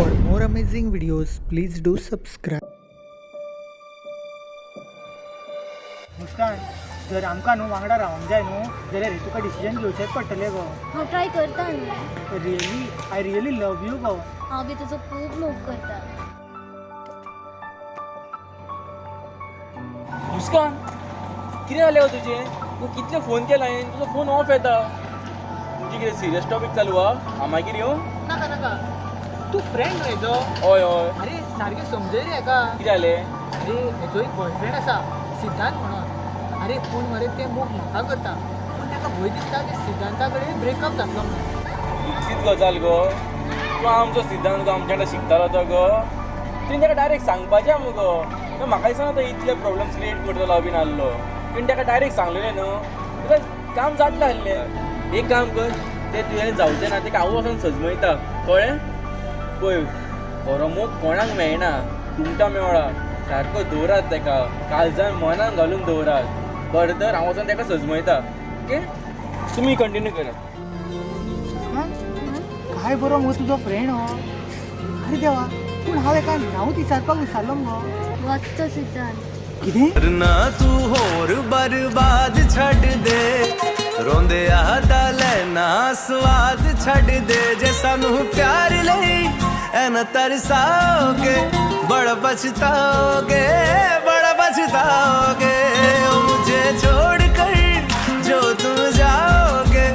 For more amazing videos, please do subscribe. मुस्कान, जर आमकां न्हू वांगडा रावंक जाय न्हू जाल्यार तुका डिसिजन घेवचेंच पडटलें गो. हांव ट्राय करता न्हू. I really love you go. हांव बी तुजो खूब मोग करता. मुस्कान कितें जालें तुजें? तूं कितले फोन केला हांवें, तुजो फोन ऑफ येता. तुजी कितें सिरियस टॉपीक चालू हा? हांव मागीर येवं? नाका नाका, तूं फ्रेंड रे जो. हय हय. अरे सारकें समजय रे हेका. कितें जालें? अरे हेजो एक बॉयफ्रेंड आसा, सिद्धांत म्हणून. अरे पूण मरे तें मोग म्हाका करता. पूण ताका भंय दिसता की सिद्धांता कडेन ब्रेकअप जातलो म्हणून. इतलीच गजाल गो. तूं आमचो सिद्धांत गो आमच्या वांगडा शिकतालो तो गो. तुवें ताका डायरेक्ट सांगपाचें मुगो. तो म्हाका दिसना तो इतले प्रॉब्लम्स क्रिएट करतलो बीन आहलो. तुवें ताका डायरेक्ट सांगलेलें न्हू, तुका काम जातलें आहलें. एक काम कर, तें तुवें जावचें ना, तेका हांव वचून सजमयता, कळ्ळें? पळय, खरो मोग कोणाक मेळना, तुमकां मेवळा. सारको दवरात ताका, काळजान मनान घालून दवरात. बरें तर हांव वचून ताका सजमयता. ओके, तुमी कंटिन्यू करात. काय बरो मगो तुजो फ्रेंड हो. अरे देवा, पूण हांव एका नांव विचारपाक विसरलो मगो. वाचतो सिद्धांत. कितें? करना तू होर बर्बाद छड़ दे, रोंदे आदा लेना स्वाद छड़ दे. जे सानू प्यार लई एना तरसाओगे, बड़ा पछताओगे, बड़ा पछताओगे. ओ मुझे छोड़ कर जो तुम जाओगे,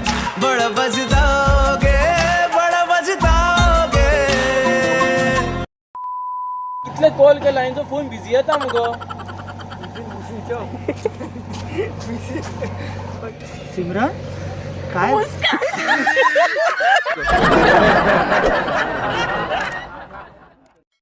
बड़ा पछताओगे, बड़ा पछताओगे. कितले कॉल केला हांवें, फोन बिझी येता मुगो. सिमरन काय